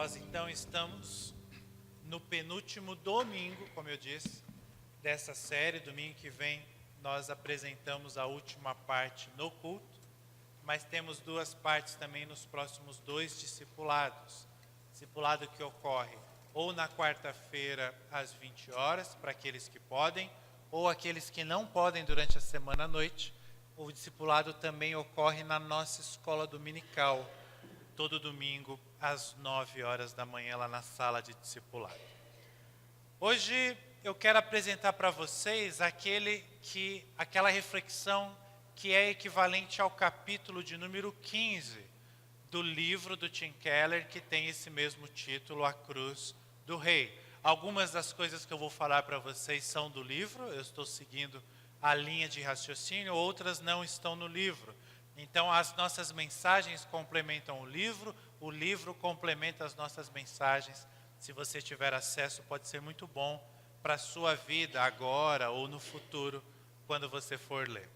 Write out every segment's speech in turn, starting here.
Nós então estamos no penúltimo domingo, como eu disse, dessa série. Domingo que vem nós apresentamos a última parte no culto, mas temos duas partes também nos próximos 2 discipulados. Discipulado que ocorre ou na quarta-feira às 20 horas, para aqueles que podem, ou aqueles que não podem durante a semana à noite. O discipulado também ocorre na nossa escola dominical, todo domingo às 9 horas da manhã, lá na sala de discipulado. Hoje eu quero apresentar para vocês aquela reflexão que é equivalente ao capítulo de número 15 do livro do Tim Keller, que tem esse mesmo título, A Cruz do Rei. Algumas das coisas que eu vou falar para vocês são do livro, eu estou seguindo a linha de raciocínio, outras não estão no livro. Então as nossas mensagens complementam o livro complementa as nossas mensagens. Se você tiver acesso, pode ser muito bom para a sua vida agora ou no futuro, quando você for ler.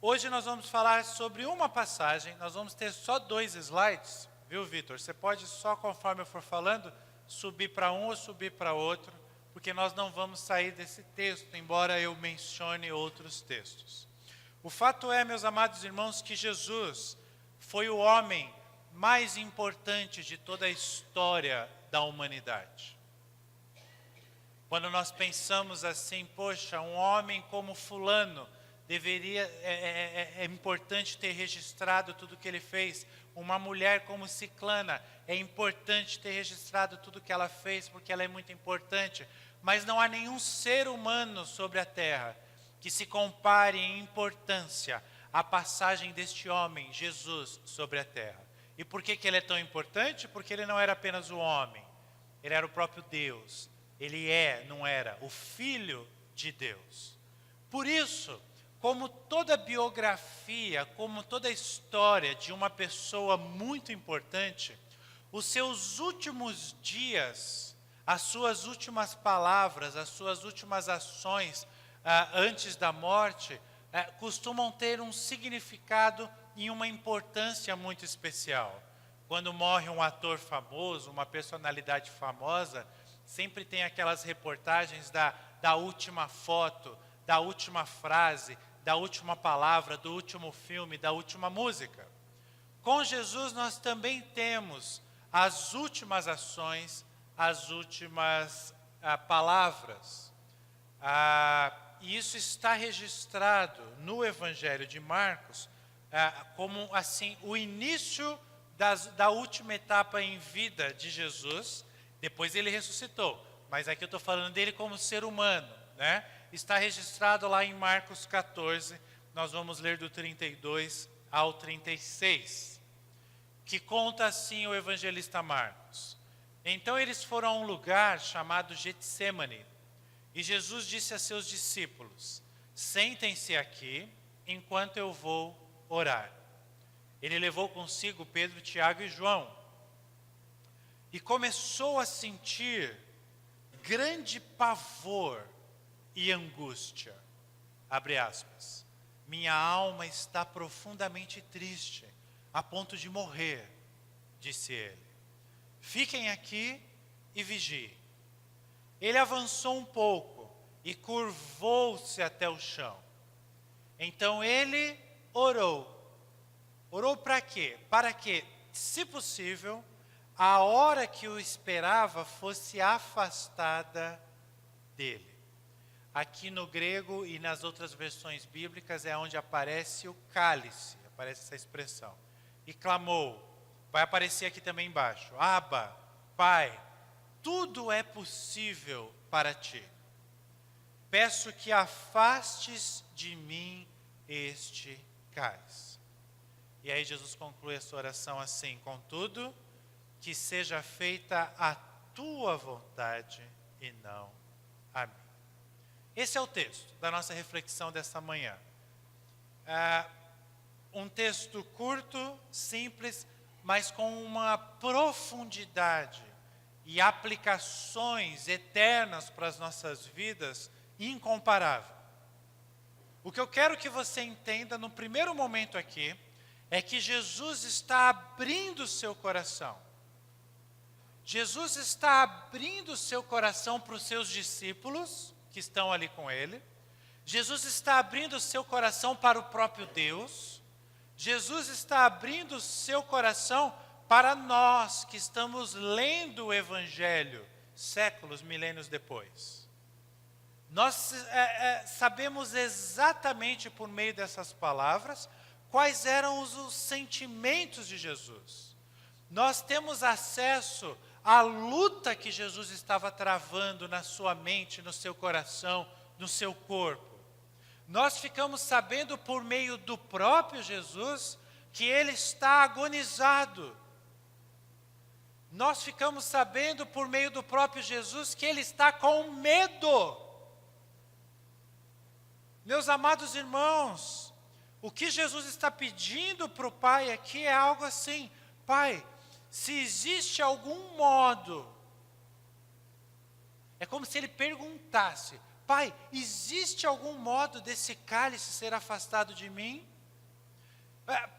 Hoje nós vamos falar sobre uma passagem, nós vamos ter só 2 slides, viu, Vitor? Você pode só, conforme eu for falando, subir para um ou subir para outro, porque nós não vamos sair desse texto, embora eu mencione outros textos. O fato é, meus amados irmãos, que Jesus foi o homem mais importante de toda a história da humanidade. Quando nós pensamos assim, poxa, um homem como fulano, é importante ter registrado tudo que ele fez. Uma mulher como Ciclana, é importante ter registrado tudo que ela fez, porque ela é muito importante. Mas não há nenhum ser humano sobre a terra que se compare em importância à passagem deste homem, Jesus, sobre a terra. E por que ele é tão importante? Porque ele não era apenas o homem, ele era o próprio Deus. Ele não era, o Filho de Deus. Por isso, como toda biografia, como toda história de uma pessoa muito importante, os seus últimos dias, as suas últimas palavras, as suas últimas ações antes da morte, costumam ter um significado e uma importância muito especial. Quando morre um ator famoso, uma personalidade famosa, sempre tem aquelas reportagens da última foto, da última frase, da última palavra, do último filme, da última música. Com Jesus nós também temos as últimas ações, as últimas palavras. E isso está registrado no Evangelho de Marcos como assim o início da última etapa em vida de Jesus. Depois ele ressuscitou, mas aqui eu estou falando dele como ser humano, né? Está registrado lá em Marcos 14, nós vamos ler do 32 ao 36, que conta assim o evangelista Marcos. Então eles foram a um lugar chamado Getsêmani, e Jesus disse a seus discípulos: sentem-se aqui enquanto eu vou orar. Ele levou consigo Pedro, Tiago e João, e começou a sentir grande pavor e angústia. Abre aspas. Minha alma está profundamente triste, a ponto de morrer, disse ele. Fiquem aqui e vigiem. Ele avançou um pouco e curvou-se até o chão. Então ele orou. Orou para quê? Para que, se possível, a hora que o esperava fosse afastada dele. Aqui no grego e nas outras versões bíblicas é onde aparece o cálice, aparece essa expressão. E clamou, vai aparecer aqui também embaixo: Abba, Pai, tudo é possível para ti. Peço que afastes de mim este cálice. E aí Jesus conclui a sua oração assim: contudo, que seja feita a tua vontade e não a minha. Esse é o texto da nossa reflexão dessa manhã. Um texto curto, simples, mas com uma profundidade e aplicações eternas para as nossas vidas incomparável. O que eu quero que você entenda no primeiro momento aqui é que Jesus está abrindo o seu coração Jesus está abrindo o seu coração para os seus discípulos que estão ali com ele. Jesus está abrindo o seu coração para o próprio Deus. Jesus está abrindo o seu coração para nós que estamos lendo o Evangelho séculos, milênios depois. Nós sabemos exatamente por meio dessas palavras quais eram os sentimentos de Jesus. Nós temos acesso à luta que Jesus estava travando na sua mente, no seu coração, no seu corpo. Nós ficamos sabendo por meio do próprio Jesus que ele está agonizado. Nós ficamos sabendo por meio do próprio Jesus que ele está com medo. Meus amados irmãos, o que Jesus está pedindo para o Pai aqui é algo assim: Pai, se existe algum modo, é como se ele perguntasse: Pai, existe algum modo desse cálice ser afastado de mim?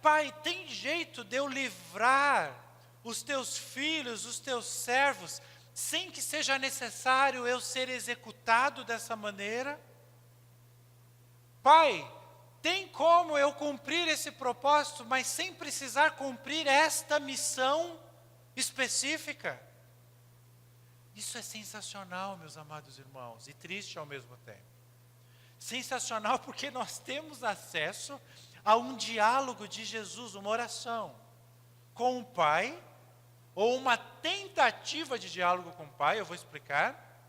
Pai, tem jeito de eu livrar os teus filhos, os teus servos, sem que seja necessário eu ser executado dessa maneira? Pai, tem como eu cumprir esse propósito, mas sem precisar cumprir esta missão específica? Isso é sensacional, meus amados irmãos, e triste ao mesmo tempo. Sensacional porque nós temos acesso a um diálogo de Jesus, uma oração com o Pai, ou uma tentativa de diálogo com o Pai, eu vou explicar,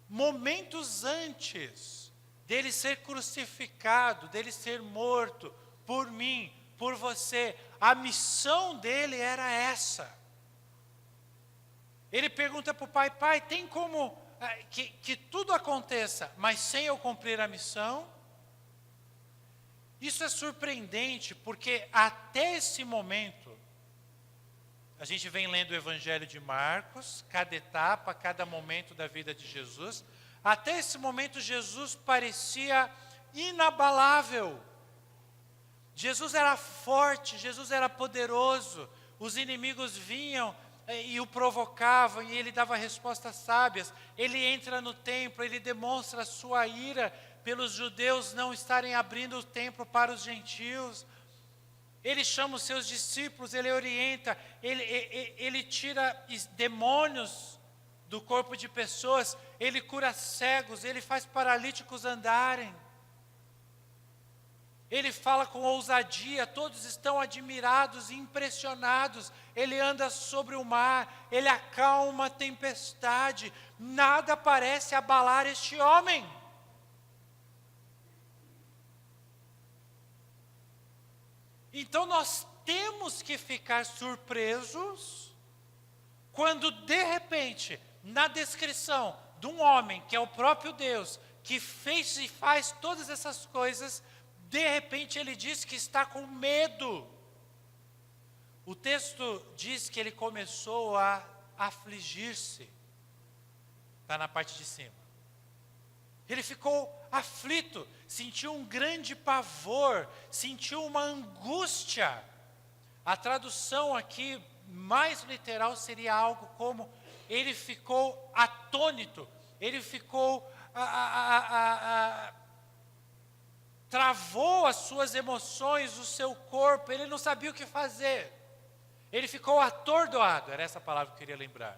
momentos antes dele ser crucificado, dele ser morto, por mim, por você. A missão dele era essa. Ele pergunta para o Pai: Pai, tem como que tudo aconteça, mas sem eu cumprir a missão? Isso é surpreendente, porque até esse momento, a gente vem lendo o Evangelho de Marcos, cada etapa, cada momento da vida de Jesus. Até esse momento, Jesus parecia inabalável. Jesus era forte, Jesus era poderoso. Os inimigos vinham e o provocavam, e ele dava respostas sábias. Ele entra no templo, ele demonstra a sua ira pelos judeus não estarem abrindo o templo para os gentios. Ele chama os seus discípulos, ele orienta, ele tira demônios do corpo de pessoas, ele cura cegos, ele faz paralíticos andarem. Ele fala com ousadia, todos estão admirados e impressionados. Ele anda sobre o mar, ele acalma a tempestade, nada parece abalar este homem. Então nós temos que ficar surpresos quando de repente, na descrição de um homem que é o próprio Deus, que fez e faz todas essas coisas, de repente ele diz que está com medo. O texto diz que ele começou a afligir-se. Está na parte de cima. Ele ficou aflito, sentiu um grande pavor, sentiu uma angústia. A tradução aqui mais literal seria algo como: ele ficou atônito, ele ficou, travou as suas emoções, o seu corpo, ele não sabia o que fazer. Ele ficou atordoado, era essa palavra que eu queria lembrar.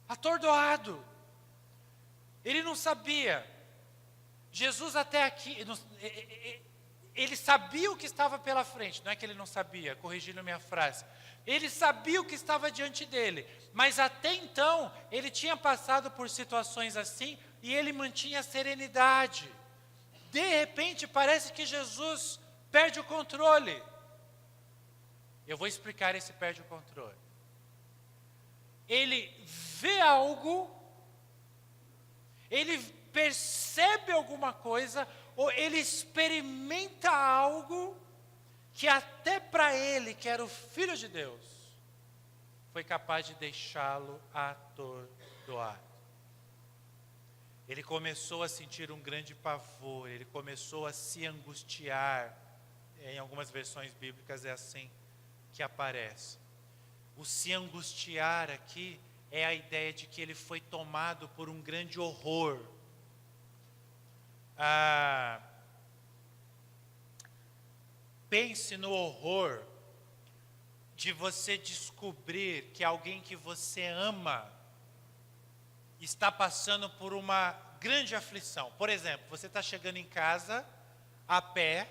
Atordoado. Ele não sabia. Jesus até aqui, ele sabia o que estava pela frente, não é que ele não sabia, corrigindo a minha frase. Ele sabia o que estava diante dele, mas até então, ele tinha passado por situações assim, e ele mantinha a serenidade. De repente, parece que Jesus perde o controle. Eu vou explicar esse perde o controle. Ele vê algo, ele percebe alguma coisa, ou ele experimenta algo que até para ele, que era o Filho de Deus, foi capaz de deixá-lo atordoado. Ele começou a sentir um grande pavor, ele começou a se angustiar. Em algumas versões bíblicas é assim que aparece. O se angustiar aqui é a ideia de que ele foi tomado por um grande horror. Pense no horror de você descobrir que alguém que você ama está passando por uma grande aflição. Por exemplo, você está chegando em casa a pé,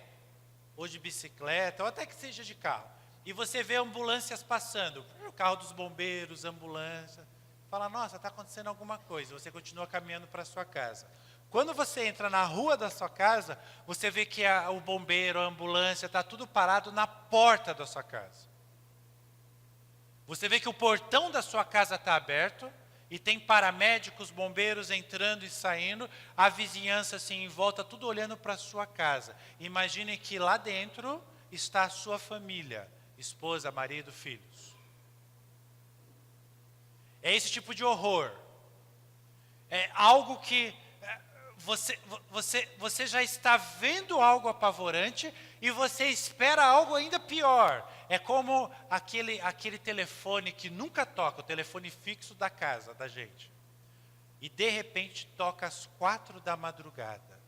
ou de bicicleta, ou até que seja de carro, e você vê ambulâncias passando, o carro dos bombeiros, ambulância, fala, nossa, está acontecendo alguma coisa, você continua caminhando para a sua casa. Quando você entra na rua da sua casa, você vê que o bombeiro, a ambulância, está tudo parado na porta da sua casa. Você vê que o portão da sua casa está aberto, e tem paramédicos, bombeiros entrando e saindo, a vizinhança assim em volta, tudo olhando para a sua casa. Imagine que lá dentro está a sua família, esposa, marido, filhos. É esse tipo de horror. É algo que você já está vendo algo apavorante e você espera algo ainda pior. É como aquele telefone que nunca toca, o telefone fixo da casa da gente. E de repente toca às 4 da madrugada.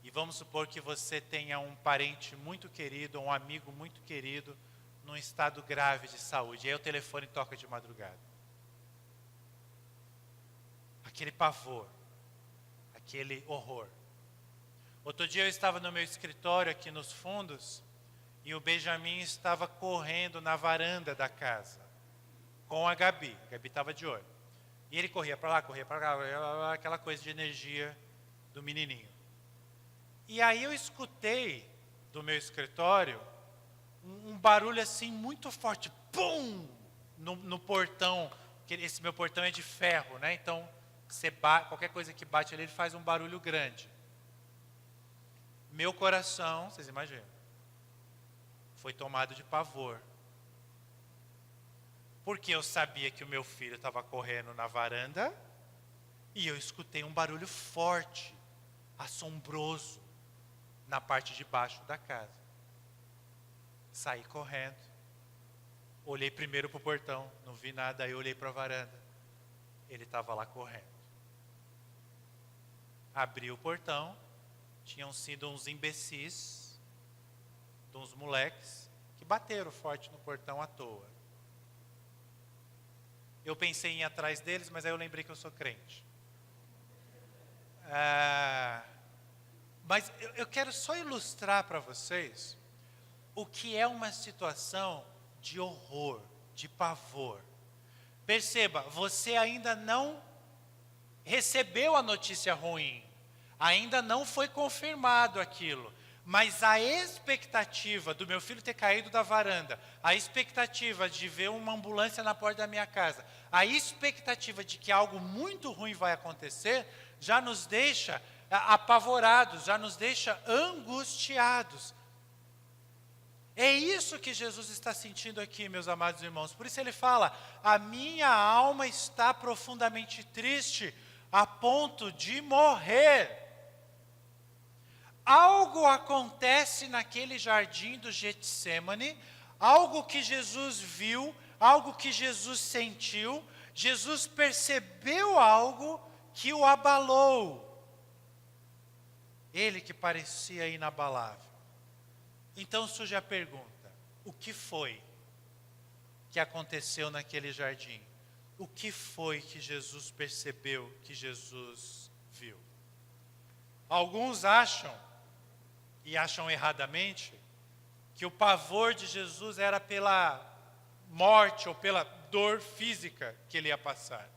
E vamos supor que você tenha um parente muito querido, um amigo muito querido, num estado grave de saúde. E aí o telefone toca de madrugada. Aquele pavor, aquele horror. Outro dia eu estava no meu escritório aqui nos fundos e o Benjamin estava correndo na varanda da casa com a Gabi. A Gabi estava de olho. E ele corria para lá, corria para cá, aquela coisa de energia do menininho. E aí eu escutei do meu escritório um barulho assim muito forte, pum, no portão. Esse meu portão é de ferro, né? Então qualquer coisa que bate ali, ele faz um barulho grande. Meu coração, vocês imaginam, foi tomado de pavor. Porque eu sabia que o meu filho estava correndo na varanda e eu escutei um barulho forte, assombroso, na parte de baixo da casa. Saí correndo. Olhei primeiro para o portão, não vi nada, aí olhei para a varanda. Ele estava lá correndo. Abri o portão, tinham sido uns imbecis, de uns moleques, que bateram forte no portão à toa. Eu pensei em ir atrás deles, mas aí eu lembrei que eu sou crente. Mas eu quero só ilustrar para vocês o que é uma situação de horror, de pavor. Perceba, você ainda não recebeu a notícia ruim, ainda não foi confirmado aquilo, mas a expectativa do meu filho ter caído da varanda, a expectativa de ver uma ambulância na porta da minha casa, a expectativa de que algo muito ruim vai acontecer, já nos deixa apavorados, já nos deixa angustiados. É isso que Jesus está sentindo aqui, meus amados irmãos. Por isso ele fala, a minha alma está profundamente triste, a ponto de morrer. Algo acontece naquele jardim do Getsemane, algo que Jesus viu, algo que Jesus sentiu, Jesus percebeu algo que o abalou. Ele que parecia inabalável. Então surge a pergunta, o que foi que aconteceu naquele jardim? O que foi que Jesus percebeu, que Jesus viu? Alguns acham, e acham erradamente, que o pavor de Jesus era pela morte ou pela dor física que ele ia passar.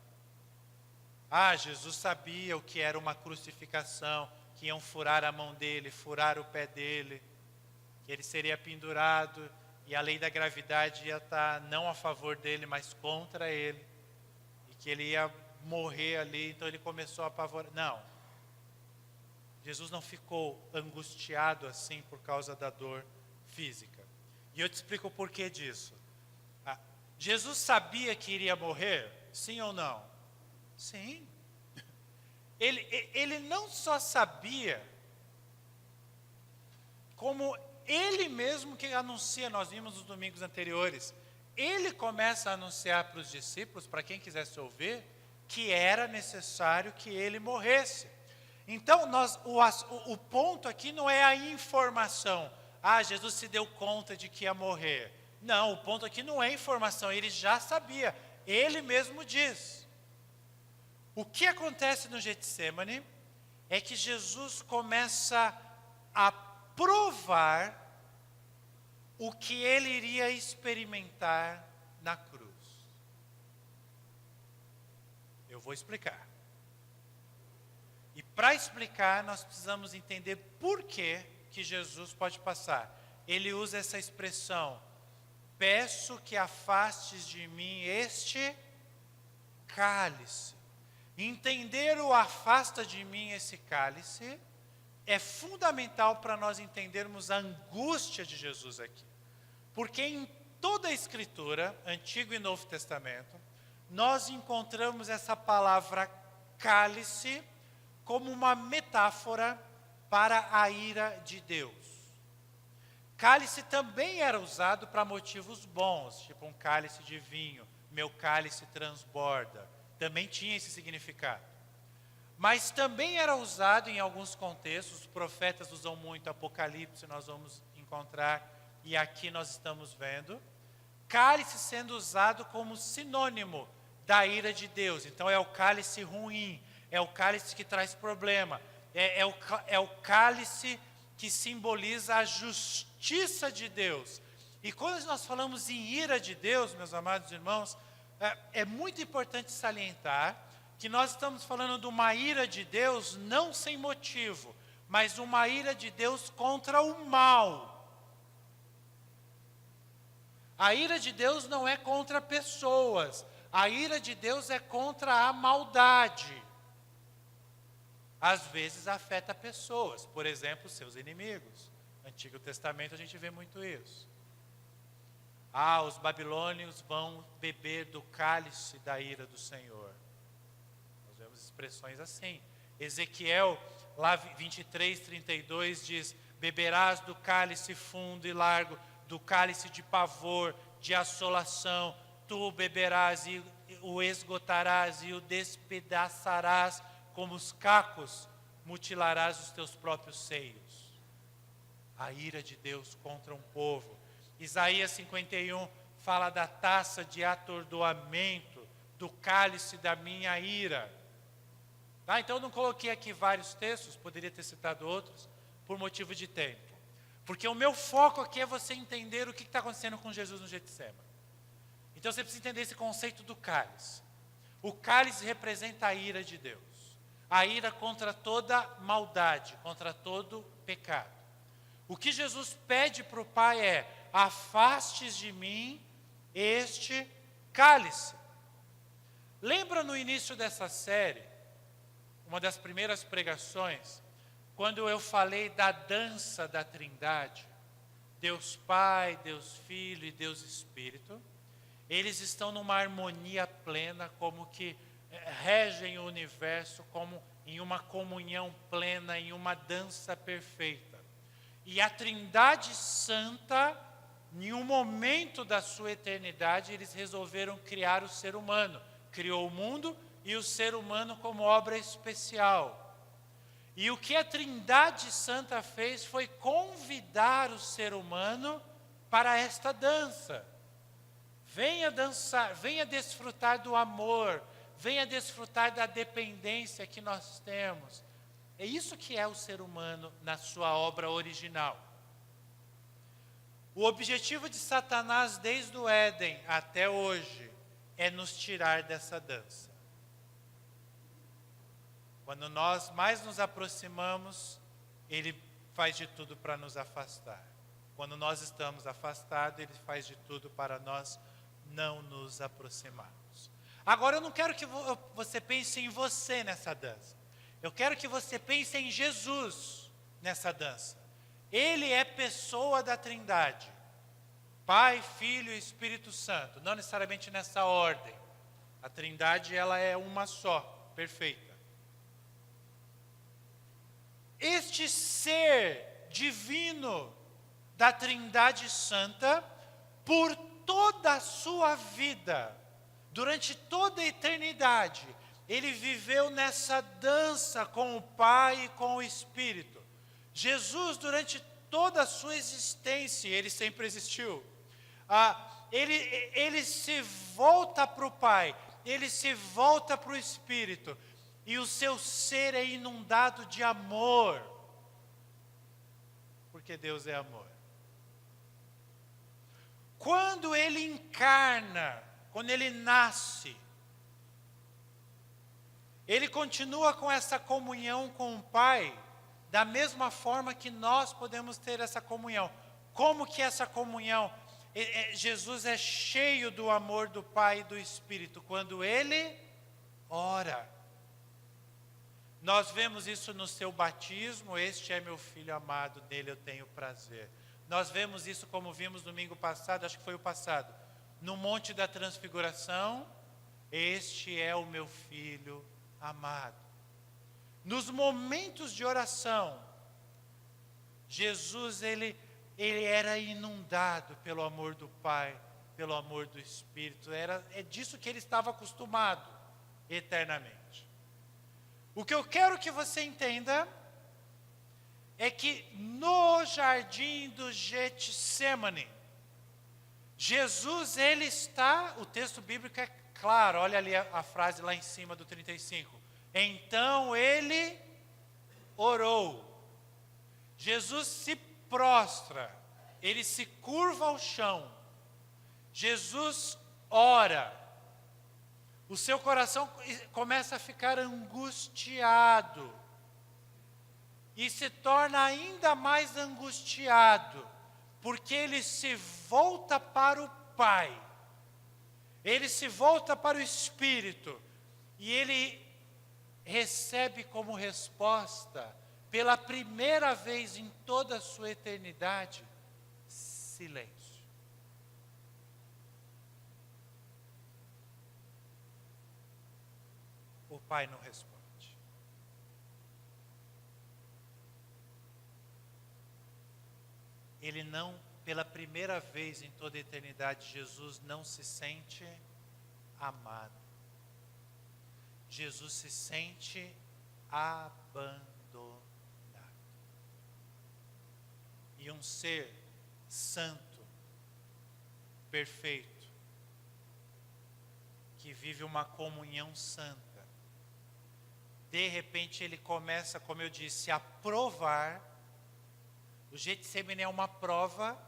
Jesus sabia o que era uma crucificação, que iam furar a mão dele, furar o pé dele, que ele seria pendurado e a lei da gravidade ia estar não a favor dele, mas contra ele, e que ele ia morrer ali, então ele começou a apavorar. Não, Jesus não ficou angustiado assim por causa da dor física. E eu te explico o porquê disso. Jesus sabia que iria morrer? Sim ou não? Sim. Ele não só sabia, como ele mesmo que anuncia, nós vimos nos domingos anteriores, ele começa a anunciar para os discípulos, para quem quisesse ouvir, que era necessário que ele morresse. Então, o ponto aqui não é a informação. Jesus se deu conta de que ia morrer. Não, o ponto aqui não é informação, ele já sabia. Ele mesmo diz. O que acontece no Getsêmani é que Jesus começa a provar o que ele iria experimentar na cruz. Eu vou explicar. E para explicar, nós precisamos entender por que Jesus pode passar. Ele usa essa expressão: peço que afastes de mim este cálice. Entender o afasta de mim esse cálice é fundamental para nós entendermos a angústia de Jesus aqui. Porque em toda a Escritura, Antigo e Novo Testamento, nós encontramos essa palavra cálice como uma metáfora para a ira de Deus. Cálice também era usado para motivos bons, tipo um cálice de vinho, meu cálice transborda. Também tinha esse significado. Mas também era usado em alguns contextos, os profetas usam muito Apocalipse, nós vamos encontrar, e aqui nós estamos vendo, cálice sendo usado como sinônimo da ira de Deus. Então é o cálice ruim, é o cálice que traz problema, é o cálice que simboliza a justiça de Deus. E quando nós falamos em ira de Deus, meus amados irmãos, é muito importante salientar que nós estamos falando de uma ira de Deus não sem motivo, mas uma ira de Deus contra o mal. A ira de Deus não é contra pessoas, a ira de Deus é contra a maldade. Às vezes afeta pessoas, por exemplo, seus inimigos. No Antigo Testamento a gente vê muito isso. Os babilônios vão beber do cálice da ira do Senhor. Nós vemos expressões assim. Ezequiel, lá 23, 32, diz: beberás do cálice fundo e largo, do cálice de pavor, de assolação, tu beberás e o esgotarás e o despedaçarás como os cacos, mutilarás os teus próprios seios. A ira de Deus contra um povo. Isaías 51 fala da taça de atordoamento, do cálice da minha ira. Então eu não coloquei aqui vários textos, poderia ter citado outros, por motivo de tempo. Porque o meu foco aqui é você entender o que está acontecendo com Jesus no Getsêmani. Então você precisa entender esse conceito do cálice. O cálice representa a ira de Deus. A ira contra toda maldade, contra todo pecado. O que Jesus pede para o Pai é: afastes de mim este cálice. Lembra no início dessa série, uma das primeiras pregações, quando eu falei da dança da Trindade, Deus Pai, Deus Filho e Deus Espírito, eles estão numa harmonia plena, como que regem o universo, como em uma comunhão plena, em uma dança perfeita. E a Trindade Santa, em um momento da sua eternidade, eles resolveram criar o ser humano. Criou o mundo e o ser humano como obra especial. E o que a Trindade Santa fez foi convidar o ser humano para esta dança. Venha dançar, venha desfrutar do amor, venha desfrutar da dependência que nós temos. É isso que é o ser humano na sua obra original. O objetivo de Satanás desde o Éden até hoje é nos tirar dessa dança. Quando nós mais nos aproximamos, ele faz de tudo para nos afastar. Quando nós estamos afastados, ele faz de tudo para nós não nos aproximarmos. Agora eu não quero que você pense em você nessa dança. Eu quero que você pense em Jesus nessa dança. Ele é pessoa da Trindade. Pai, Filho e Espírito Santo. Não necessariamente nessa ordem. A Trindade, ela é uma só, perfeita. Este ser divino, da Trindade Santa por toda a sua vida. Durante toda a eternidade, ele viveu nessa dança com o Pai e com o Espírito. Jesus, durante toda a sua existência, ele sempre existiu. Ele se volta para o Pai, ele se volta para o Espírito, e o seu ser é inundado de amor, porque Deus é amor. Quando ele encarna, quando ele nasce, ele continua com essa comunhão com o Pai, da mesma forma que nós podemos ter essa comunhão. Como que essa comunhão? Jesus é cheio do amor do Pai e do Espírito quando ele ora. Nós vemos isso no seu batismo: este é meu filho amado, nele eu tenho prazer. Nós vemos isso, como vimos domingo passado, acho que foi o passado, no Monte da Transfiguração: este é o meu filho amado. Nos momentos de oração, Jesus, ele era inundado pelo amor do Pai, pelo amor do Espírito. É disso que ele estava acostumado eternamente. O que eu quero que você entenda é que no jardim do Getsemane, Jesus, ele está, o texto bíblico é claro, olha ali a frase lá em cima do 35. Então ele orou. Jesus se prostra, ele se curva ao chão. Jesus ora. O seu coração começa a ficar angustiado. E se torna ainda mais angustiado, porque ele se volta para o Pai. Ele se volta para o Espírito. E ele recebe como resposta, pela primeira vez em toda a sua eternidade, silêncio. O Pai não responde. Ele não, pela primeira vez em toda a eternidade, Jesus não se sente amado. Jesus se sente abandonado. E um ser santo, perfeito, que vive uma comunhão santa, de repente ele começa, como eu disse, a provar. O Getsemane é uma prova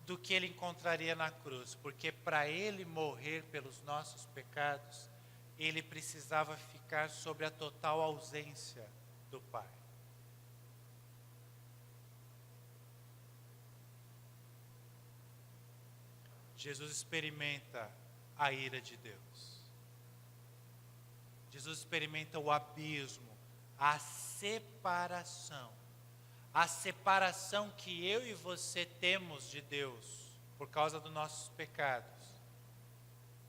do que ele encontraria na cruz, porque para ele morrer pelos nossos pecados, ele precisava ficar sobre a total ausência do Pai. Jesus experimenta a ira de Deus. Jesus experimenta o abismo, a separação. A separação que eu e você temos de Deus por causa dos nossos pecados.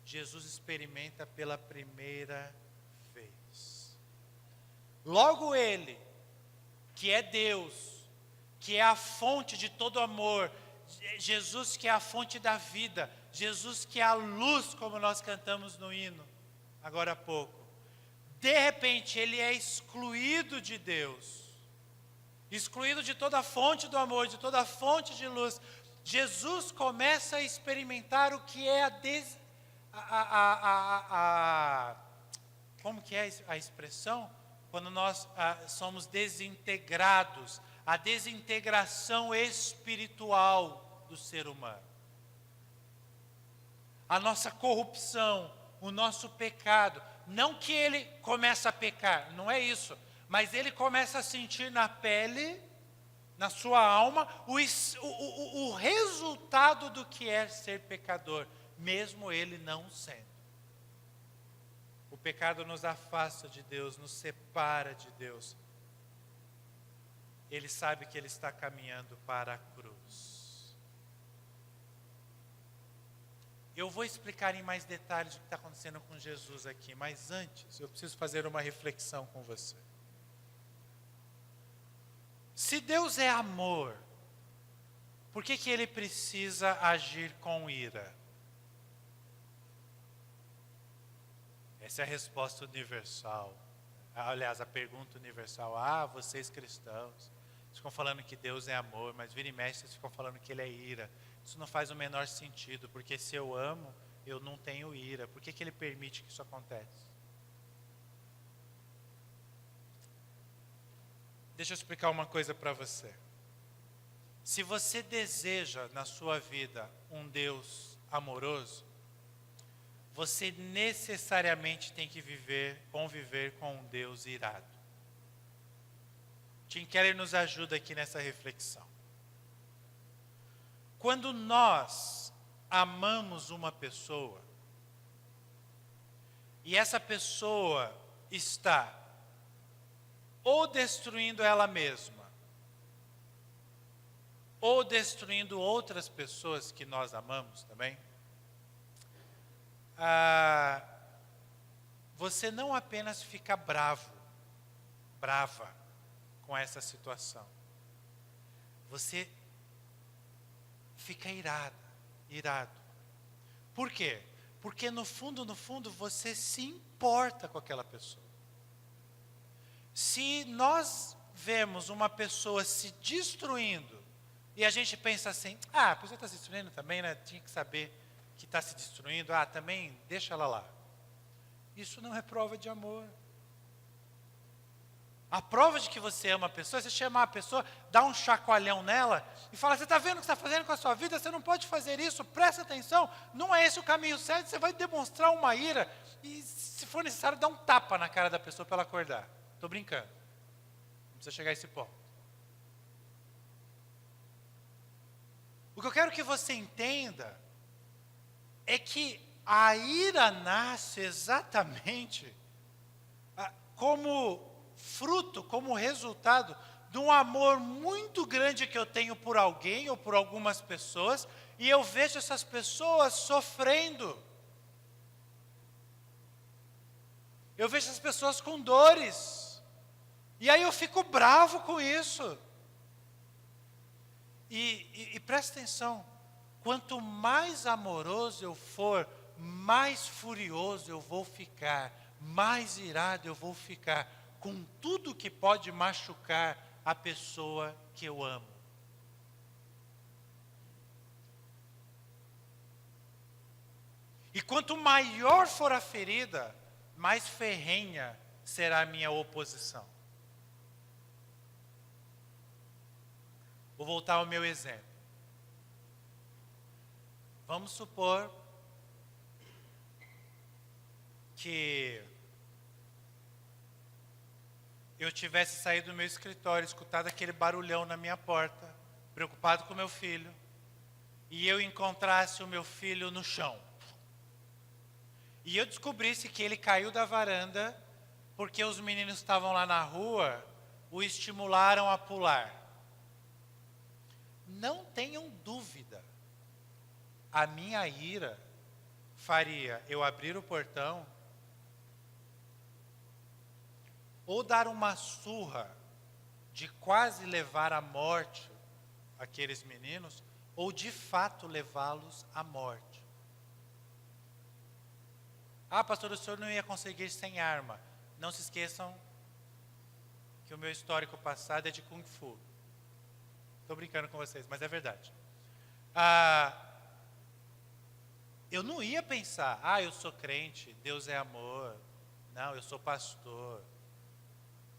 Jesus experimenta pela primeira vez. Logo ele, que é Deus, que é a fonte de todo amor, Jesus que é a fonte da vida, Jesus que é a luz, como nós cantamos no hino, agora há pouco. De repente ele é excluído de Deus, excluído de toda a fonte do amor, de toda a fonte de luz. Jesus começa a experimentar o que é como que é a expressão? Quando nós somos desintegrados, a desintegração espiritual do ser humano. A nossa corrupção, o nosso pecado. Não que ele começa a pecar, não é isso. Mas ele começa a sentir na pele, na sua alma, o resultado do que é ser pecador, mesmo ele não sendo. O pecado nos afasta de Deus, nos separa de Deus. Ele sabe que ele está caminhando para a cruz. Eu vou explicar em mais detalhes o que está acontecendo com Jesus aqui, mas antes eu preciso fazer uma reflexão com você. Se Deus é amor, Por que ele precisa agir com ira? Essa é a resposta universal. Aliás, a pergunta universal. Vocês cristãos ficam falando que Deus é amor, mas vira e mexe vocês ficam falando que ele é ira. Isso não faz o menor sentido, porque se eu amo, eu não tenho ira. Por que ele permite que isso aconteça? Deixa eu explicar uma coisa para você. Se você deseja na sua vida um Deus amoroso, você necessariamente tem que conviver com um Deus irado. Tim Keller nos ajuda aqui nessa reflexão. Quando nós amamos uma pessoa, e essa pessoa está ou destruindo ela mesma, ou destruindo outras pessoas que nós amamos também, você não apenas fica brava com essa situação, você fica irado. Por quê? Porque no fundo, você se importa com aquela pessoa. Se nós vemos uma pessoa se destruindo, e a gente pensa assim, a pessoa está se destruindo também, né? Tinha que saber que está se destruindo, também deixa ela lá. Isso não é prova de amor. A prova de que você ama a pessoa é você chamar a pessoa, dar um chacoalhão nela e falar, você está vendo o que você está fazendo com a sua vida? Você não pode fazer isso, presta atenção, não é esse o caminho certo, você vai demonstrar uma ira e, se for necessário, dar um tapa na cara da pessoa para ela acordar. Estou brincando, não precisa chegar a esse ponto. O que eu quero que você entenda é que a ira nasce exatamente como fruto, como resultado de um amor muito grande que eu tenho por alguém ou por algumas pessoas, e eu vejo essas pessoas sofrendo. Eu vejo essas pessoas com dores. E aí eu fico bravo com isso. E presta atenção, quanto mais amoroso eu for, mais furioso eu vou ficar, mais irado eu vou ficar com tudo que pode machucar a pessoa que eu amo. E quanto maior for a ferida, mais ferrenha será a minha oposição. Vou voltar ao meu exemplo. Vamos supor que eu tivesse saído do meu escritório, escutado aquele barulhão na minha porta, preocupado com meu filho, e eu encontrasse o meu filho no chão. E eu descobrisse que ele caiu da varanda, porque os meninos estavam lá na rua, o estimularam a pular. Não tenham dúvida, a minha ira faria eu abrir o portão, ou dar uma surra de quase levar à morte aqueles meninos, ou de fato levá-los à morte. Pastor, o senhor não ia conseguir sem arma. Não se esqueçam que o meu histórico passado é de Kung Fu. Estou brincando com vocês, mas é verdade. Eu não ia pensar, eu sou crente, Deus é amor. Não, eu sou pastor.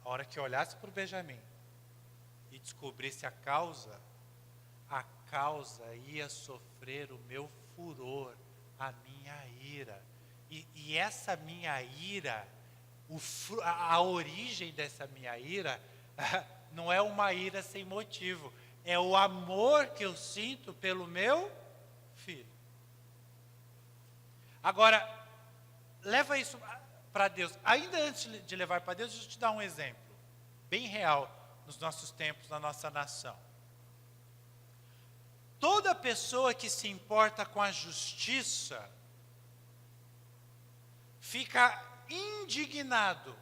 A hora que eu olhasse para o Benjamin e descobrisse a causa ia sofrer o meu furor, a minha ira. E essa minha ira, a origem dessa minha ira, não é uma ira sem motivo, é o amor que eu sinto pelo meu filho. Agora, leva isso para Deus. Ainda antes de levar para Deus, deixa eu te dar um exemplo, bem real, nos nossos tempos, na nossa nação. Toda pessoa que se importa com a justiça, fica indignado.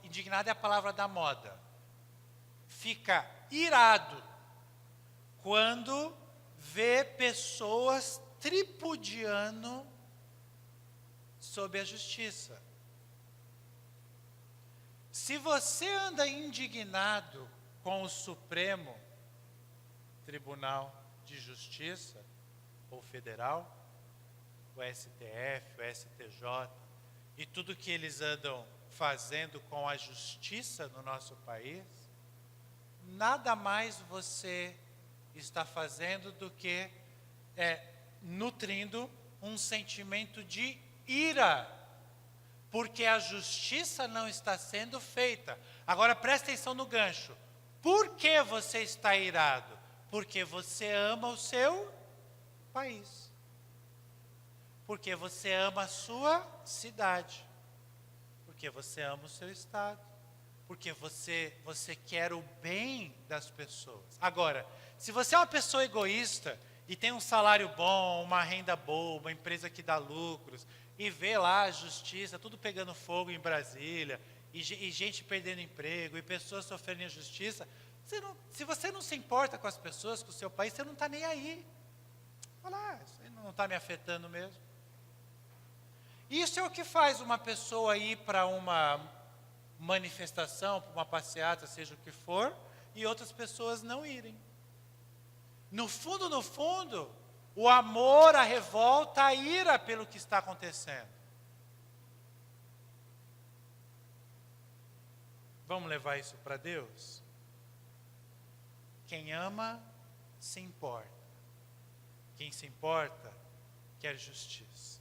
Indignado é a palavra da moda. Fica irado quando vê pessoas tripudiando sobre a justiça. Se você anda indignado com o Supremo Tribunal de Justiça, ou federal, o STF, o STJ, e tudo que eles andam fazendo com a justiça no nosso país, nada mais você está fazendo do que nutrindo um sentimento de ira, porque a justiça não está sendo feita. Agora presta atenção no gancho. Por que você está irado? Porque você ama o seu país. Porque você ama a sua cidade. Porque você ama o seu estado. Porque você quer o bem das pessoas. Agora, se você é uma pessoa egoísta e tem um salário bom, uma renda boa, uma empresa que dá lucros, e vê lá a justiça, tudo pegando fogo em Brasília, e gente perdendo emprego, e pessoas sofrendo injustiça, se você não se importa com as pessoas, com o seu país, você não está nem aí. Fala, isso aí não está me afetando mesmo. Isso é o que faz uma pessoa ir para uma manifestação, para uma passeata, seja o que for, e outras pessoas não irem. No fundo, o amor, a revolta, a ira pelo que está acontecendo. Vamos levar isso para Deus? Quem ama, se importa. Quem se importa, quer justiça.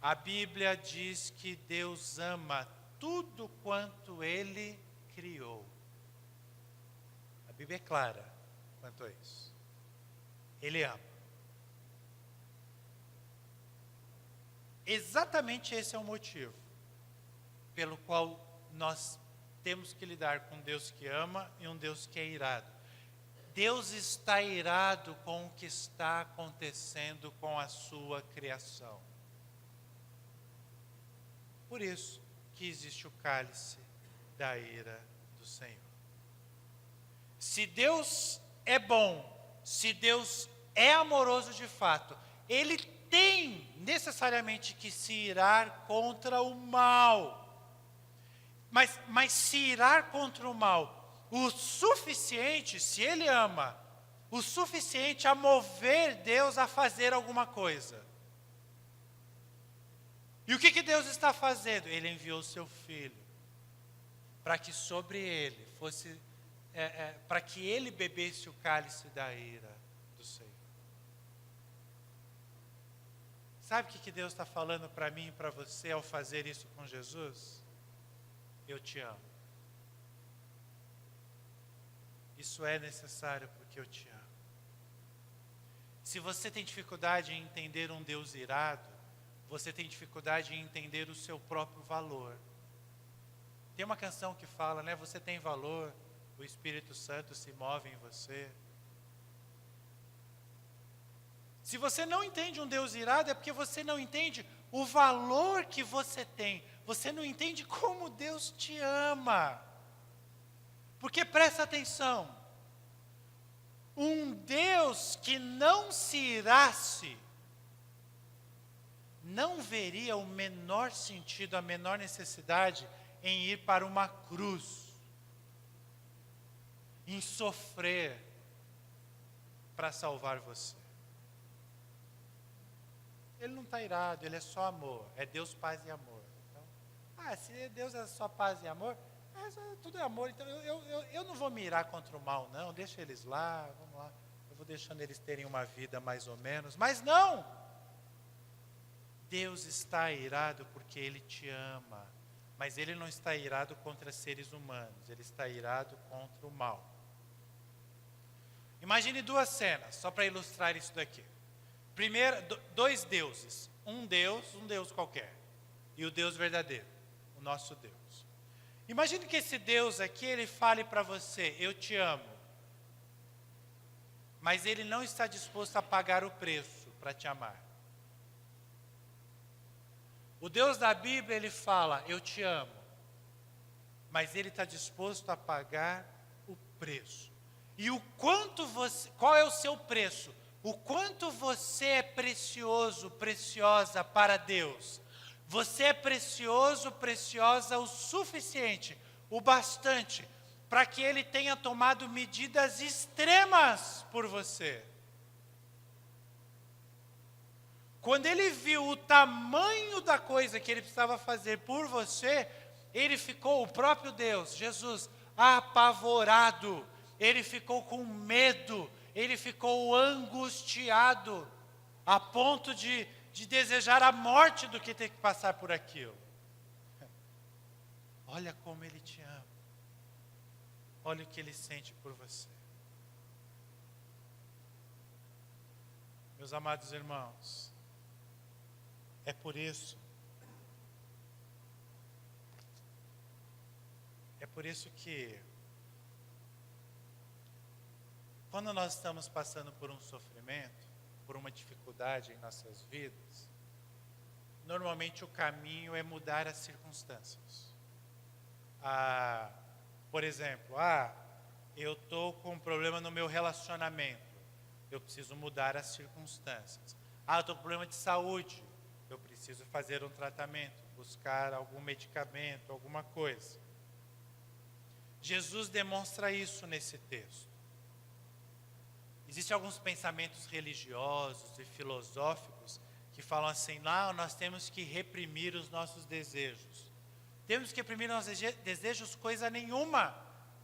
A Bíblia diz que Deus ama tudo quanto Ele criou. A Bíblia é clara quanto a isso. Ele ama. Exatamente esse é o motivo pelo qual nós temos que lidar com um Deus que ama e um Deus que é irado. Deus está irado com o que está acontecendo com a sua criação. Por isso que existe o cálice da ira do Senhor. Se Deus é bom, se Deus é amoroso de fato, Ele tem necessariamente que se irar contra o mal. Mas se irar contra o mal o suficiente, se Ele ama, o suficiente a mover Deus a fazer alguma coisa. E o que Deus está fazendo? Ele enviou o seu Filho para que sobre Ele fosse, para que Ele bebesse o cálice da ira do Senhor. Sabe o que Deus está falando para mim e para você ao fazer isso com Jesus? Eu te amo. Isso é necessário porque eu te amo. Se você tem dificuldade em entender um Deus irado, você tem dificuldade em entender o seu próprio valor. Tem uma canção que fala, né? Você tem valor, o Espírito Santo se move em você. Se você não entende um Deus irado, é porque você não entende o valor que você tem. Você não entende como Deus te ama. Porque presta atenção, um Deus que não se irasse, não veria o menor sentido, a menor necessidade em ir para uma cruz, em sofrer para salvar você. Ele não está irado, Ele é só amor, é Deus, paz e amor. Então, se Deus é só paz e amor, tudo é amor, então eu não vou me irar contra o mal não, deixa eles lá, vamos lá, eu vou deixando eles terem uma vida mais ou menos, mas não! Deus está irado porque Ele te ama, mas Ele não está irado contra seres humanos, Ele está irado contra o mal. Imagine duas cenas, só para ilustrar isso daqui. Primeiro, dois deuses, um Deus qualquer, e o Deus verdadeiro, o nosso Deus. Imagine que esse Deus aqui, Ele fale para você, eu te amo, mas Ele não está disposto a pagar o preço para te amar. O Deus da Bíblia, Ele fala, eu te amo, mas Ele está disposto a pagar o preço. E o quanto você, qual é o seu preço? O quanto você é precioso, preciosa para Deus. Você é precioso, preciosa o suficiente, o bastante, para que Ele tenha tomado medidas extremas por você. Quando Ele viu o tamanho da coisa que Ele precisava fazer por você, Ele ficou, o próprio Deus, Jesus, apavorado. Ele ficou com medo, Ele ficou angustiado, a ponto de desejar a morte do que ter que passar por aquilo. Olha como Ele te ama. Olha o que Ele sente por você. Meus amados irmãos, é por isso que quando nós estamos passando por um sofrimento, por uma dificuldade em nossas vidas, normalmente o caminho é mudar as circunstâncias. Por exemplo, eu estou com um problema no meu relacionamento, eu preciso mudar as circunstâncias. Eu estou com problema de saúde, eu preciso fazer um tratamento, buscar algum medicamento, alguma coisa. Jesus demonstra isso nesse texto. Existem alguns pensamentos religiosos e filosóficos que falam assim, não, nós temos que reprimir os nossos desejos. Temos que reprimir nossos desejos, coisa nenhuma.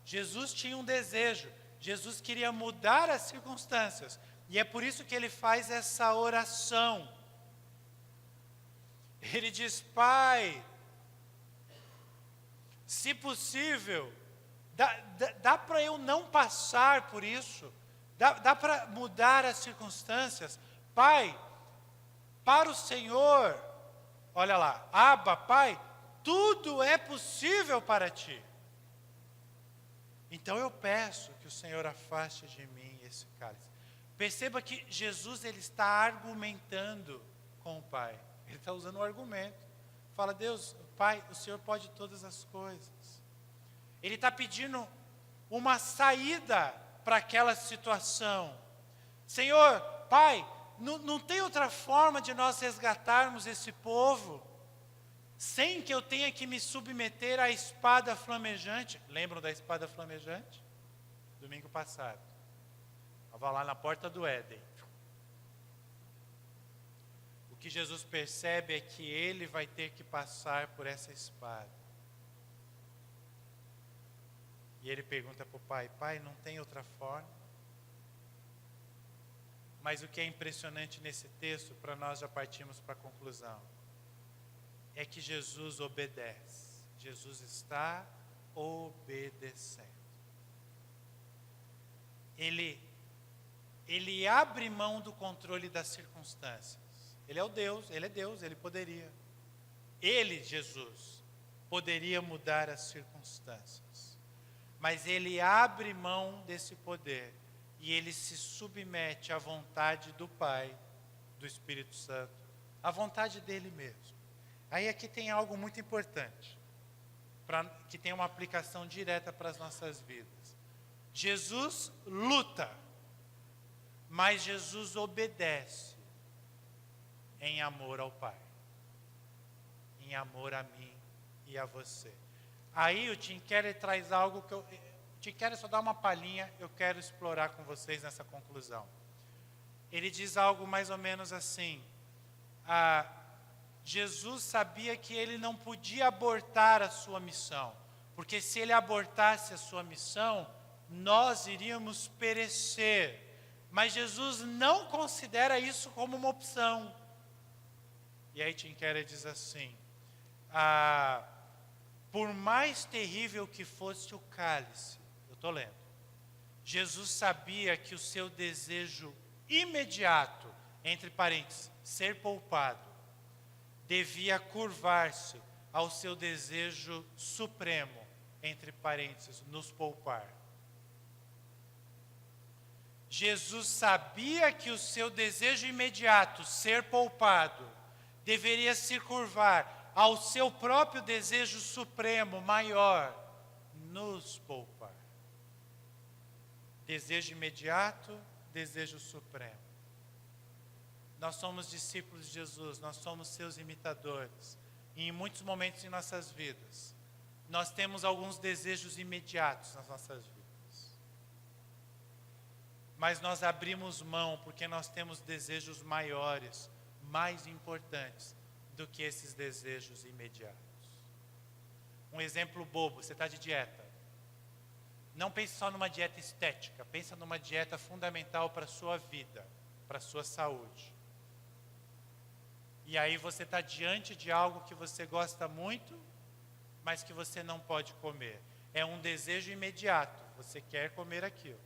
Jesus tinha um desejo, Jesus queria mudar as circunstâncias. E é por isso que Ele faz essa oração. Ele diz, Pai, se possível, dá para eu não passar por isso. Dá para mudar as circunstâncias. Pai, para o Senhor, olha lá, Abba, Pai, tudo é possível para Ti. Então eu peço que o Senhor afaste de mim esse cálice. Perceba que Jesus, Ele está argumentando com o Pai. Ele está usando um argumento. Fala, Deus, Pai, o Senhor pode todas as coisas. Ele está pedindo uma saída para aquela situação. Senhor, Pai, não tem outra forma de nós resgatarmos esse povo sem que eu tenha que me submeter à espada flamejante. Lembram da espada flamejante? Domingo passado. Estava lá na porta do Éden. O que Jesus percebe é que Ele vai ter que passar por essa espada. E Ele pergunta para o Pai, Pai, não tem outra forma? Mas o que é impressionante nesse texto, para nós já partimos para a conclusão, é que Jesus obedece. Jesus está obedecendo. Ele abre mão do controle das circunstâncias. Ele é Deus, Ele poderia. Ele, Jesus, poderia mudar as circunstâncias. Mas Ele abre mão desse poder e Ele se submete à vontade do Pai, do Espírito Santo, à vontade dEle mesmo. Aí aqui tem algo muito importante, que tem uma aplicação direta para as nossas vidas. Jesus luta, mas Jesus obedece em amor ao Pai, em amor a mim e a você. Aí o Tim Keller traz algo que Tim Keller só dá uma palhinha, eu quero explorar com vocês nessa conclusão. Ele diz algo mais ou menos assim, Jesus sabia que ele não podia abortar a sua missão, porque se ele abortasse a sua missão, nós iríamos perecer. Mas Jesus não considera isso como uma opção. E aí Tim Keller diz assim, por mais terrível que fosse o cálice, eu estou lendo, Jesus sabia que o seu desejo imediato, entre parênteses, ser poupado, devia curvar-se ao seu desejo supremo, entre parênteses, nos poupar. Jesus sabia que o seu desejo imediato, ser poupado, deveria se curvar ao seu próprio desejo supremo, maior, nos poupar. Desejo imediato, desejo supremo. Nós somos discípulos de Jesus, nós somos seus imitadores. E em muitos momentos em nossas vidas, nós temos alguns desejos imediatos nas nossas vidas. Mas nós abrimos mão porque nós temos desejos maiores, mais importantes do que esses desejos imediatos. Um exemplo bobo, você está de dieta. Não pense só numa dieta estética, pensa numa dieta fundamental para a sua vida, para a sua saúde. E aí você está diante de algo que você gosta muito, mas que você não pode comer. É um desejo imediato, você quer comer aquilo.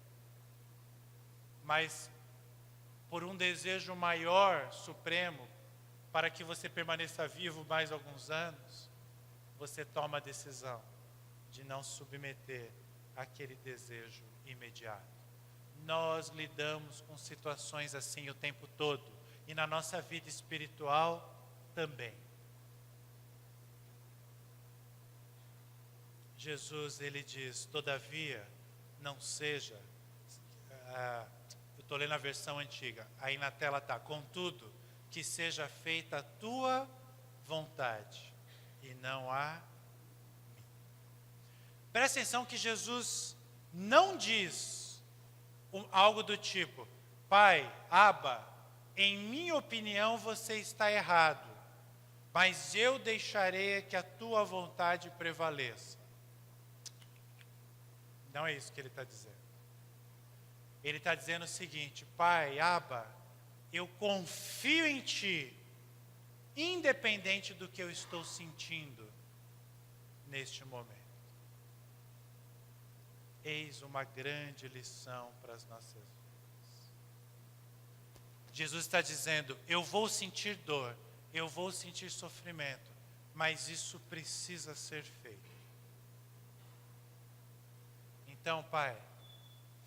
Mas por um desejo maior, supremo, para que você permaneça vivo mais alguns anos, você toma a decisão de não submeter aquele desejo imediato. Nós lidamos com situações assim o tempo todo, e na nossa vida espiritual também. Jesus, ele diz, todavia, não seja, eu estou lendo a versão antiga, aí na tela está, contudo, que seja feita a tua vontade, e não a minha. Presta atenção que Jesus não diz algo do tipo, Pai, Abba, em minha opinião você está errado, mas eu deixarei que a tua vontade prevaleça. Não é isso que ele está dizendo. Ele está dizendo o seguinte, Pai, Abba, eu confio em Ti, independente do que eu estou sentindo neste momento. Eis uma grande lição para as nossas vidas. Jesus está dizendo, eu vou sentir dor, eu vou sentir sofrimento, mas isso precisa ser feito. Então, Pai,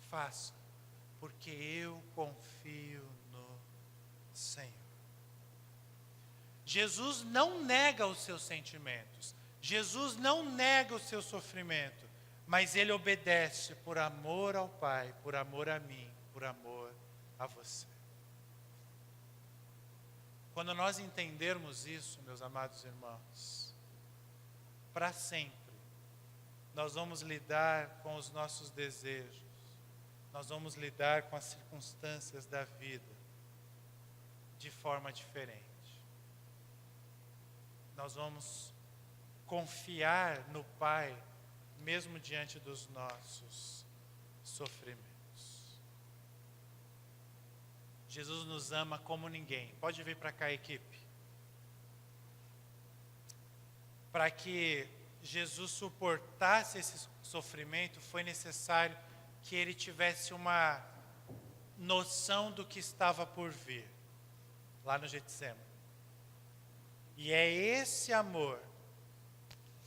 faça, porque eu confio no Senhor. Jesus não nega os seus sentimentos, Jesus não nega o seu sofrimento, mas Ele obedece por amor ao Pai, por amor a mim, por amor a você. Quando nós entendermos isso, meus amados irmãos, para sempre, nós vamos lidar com os nossos desejos, nós vamos lidar com as circunstâncias da vida de forma diferente. Nós vamos confiar no Pai, mesmo diante dos nossos sofrimentos. Jesus nos ama como ninguém. Pode vir para cá, equipe. Para que Jesus suportasse esse sofrimento, foi necessário que ele tivesse uma noção do que estava por vir, lá no Getsemane. E é esse amor,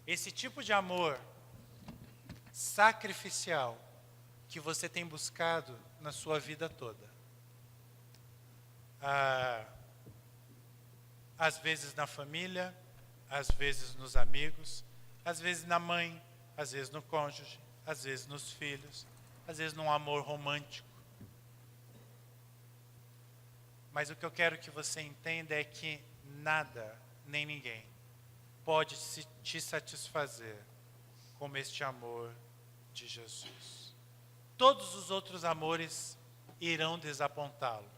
esse tipo de amor sacrificial que você tem buscado na sua vida toda. Às vezes na família, às vezes nos amigos, às vezes na mãe, às vezes no cônjuge, às vezes nos filhos, às vezes num amor romântico. Mas o que eu quero que você entenda é que nada, nem ninguém, pode te satisfazer como este amor de Jesus. Todos os outros amores irão desapontá-lo.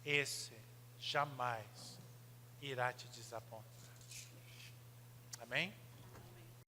Esse jamais irá te desapontar. Amém?